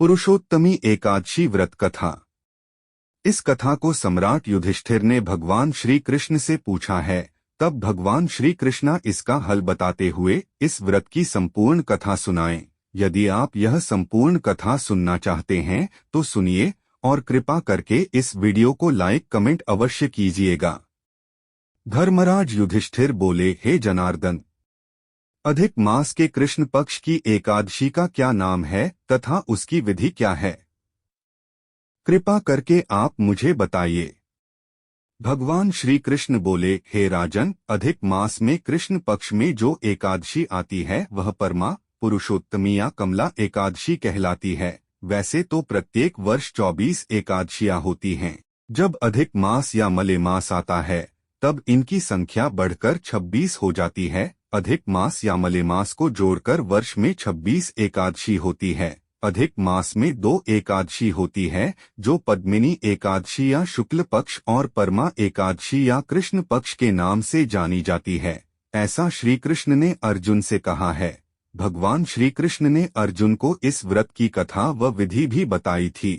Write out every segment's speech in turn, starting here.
पुरुषोत्तमी एकादशी व्रत कथा। इस कथा को सम्राट युधिष्ठिर ने भगवान श्री कृष्ण से पूछा है। तब भगवान श्री कृष्ण इसका हल बताते हुए इस व्रत की संपूर्ण कथा सुनाएं। यदि आप यह संपूर्ण कथा सुनना चाहते हैं तो सुनिए और कृपा करके इस वीडियो को लाइक कमेंट अवश्य कीजिएगा। धर्मराज युधिष्ठिर बोले, हे जनार्दन, अधिक मास के कृष्ण पक्ष की एकादशी का क्या नाम है तथा उसकी विधि क्या है? कृपा करके आप मुझे बताइए। भगवान श्री कृष्ण बोले, हे राजन, अधिक मास में कृष्ण पक्ष में जो एकादशी आती है वह परमा, पुरुषोत्तमी या कमला एकादशी कहलाती है। वैसे तो प्रत्येक वर्ष 24 एकादशियां होती हैं। जब अधिक मास या मले मास आता है तब इनकी संख्या बढ़कर 26 हो जाती है। अधिक मास या मले मास को जोड़कर वर्ष में 26 एकादशी होती है। अधिक मास में 2 एकादशी होती है, जो पद्मिनी एकादशी या शुक्ल पक्ष और परमा एकादशी या कृष्ण पक्ष के नाम से जानी जाती है। ऐसा श्री कृष्ण ने अर्जुन से कहा है। भगवान श्री कृष्ण ने अर्जुन को इस व्रत की कथा व विधि भी बताई थी।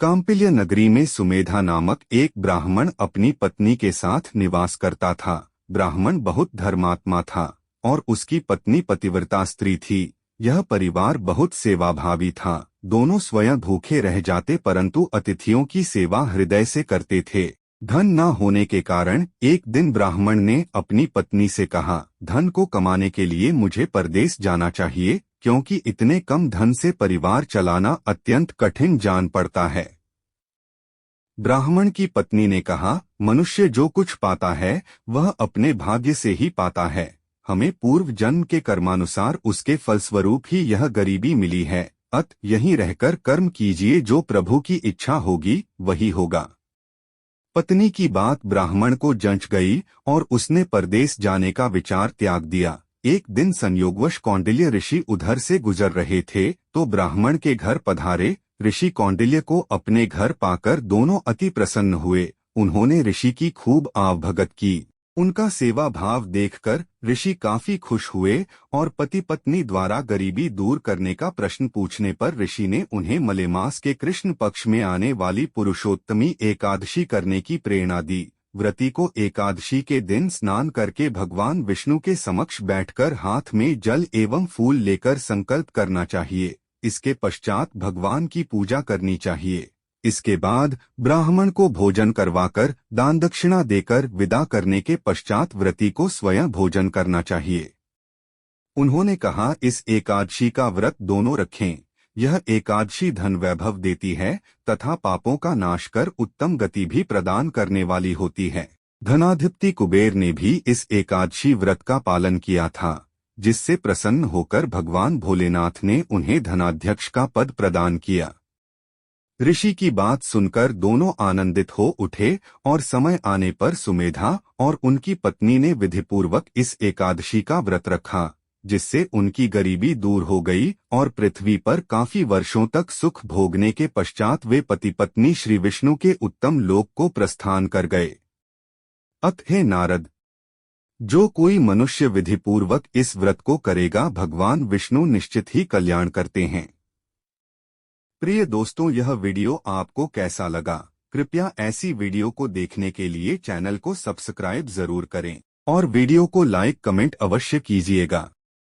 काम्पिल्य नगरी में सुमेधा नामक एक ब्राह्मण अपनी पत्नी के साथ निवास करता था। ब्राह्मण बहुत धर्मात्मा था और उसकी पत्नी पतिव्रता स्त्री थी। यह परिवार बहुत सेवाभावी था। दोनों स्वयं भूखे रह जाते परंतु अतिथियों की सेवा हृदय से करते थे। धन न होने के कारण एक दिन ब्राह्मण ने अपनी पत्नी से कहा, धन को कमाने के लिए मुझे परदेश जाना चाहिए, क्योंकि इतने कम धन से परिवार चलाना अत्यंत कठिन जान पड़ता है। ब्राह्मण की पत्नी ने कहा, मनुष्य जो कुछ पाता है वह अपने भाग्य से ही पाता है। हमें पूर्व जन्म के कर्मानुसार उसके फलस्वरूप ही यह गरीबी मिली है। अत यहीं रहकर कर्म कीजिए, जो प्रभु की इच्छा होगी वही होगा। पत्नी की बात ब्राह्मण को जंच गई और उसने परदेश जाने का विचार त्याग दिया। एक दिन संयोगवश कौंडिल्य ऋषि उधर से गुजर रहे थे तो ब्राह्मण के घर पधारे। ऋषि कौंडिल्य को अपने घर पाकर दोनों अति प्रसन्न हुए। उन्होंने ऋषि की खूब आवभगत की। उनका सेवा भाव देखकर ऋषि काफी खुश हुए और पति पत्नी द्वारा गरीबी दूर करने का प्रश्न पूछने पर ऋषि ने उन्हें मलेमास के कृष्ण पक्ष में आने वाली पुरुषोत्तमी एकादशी करने की प्रेरणा दी। व्रती को एकादशी के दिन स्नान करके भगवान विष्णु के समक्ष बैठकर हाथ में जल एवं फूल लेकर संकल्प करना चाहिए। इसके पश्चात भगवान की पूजा करनी चाहिए। इसके बाद ब्राह्मण को भोजन करवाकर दान दक्षिणा देकर विदा करने के पश्चात व्रती को स्वयं भोजन करना चाहिए। उन्होंने कहा, इस एकादशी का व्रत दोनों रखें। यह एकादशी धन वैभव देती है तथा पापों का नाश कर उत्तम गति भी प्रदान करने वाली होती है। धनाधिपति कुबेर ने भी इस एकादशी व्रत का पालन किया था, जिससे प्रसन्न होकर भगवान भोलेनाथ ने उन्हें धनाध्यक्ष का पद प्रदान किया। ऋषि की बात सुनकर दोनों आनंदित हो उठे और समय आने पर सुमेधा और उनकी पत्नी ने विधिपूर्वक इस एकादशी का व्रत रखा, जिससे उनकी गरीबी दूर हो गई और पृथ्वी पर काफी वर्षों तक सुख भोगने के पश्चात वे पति पत्नी श्री विष्णु के उत्तम लोक को प्रस्थान कर गए। अत हे नारद, जो कोई मनुष्य विधिपूर्वक इस व्रत को करेगा भगवान विष्णु निश्चित ही कल्याण करते हैं। प्रिय दोस्तों, यह वीडियो आपको कैसा लगा? कृपया ऐसी वीडियो को देखने के लिए चैनल को सब्सक्राइब जरूर करें और वीडियो को लाइक कमेंट अवश्य कीजिएगा।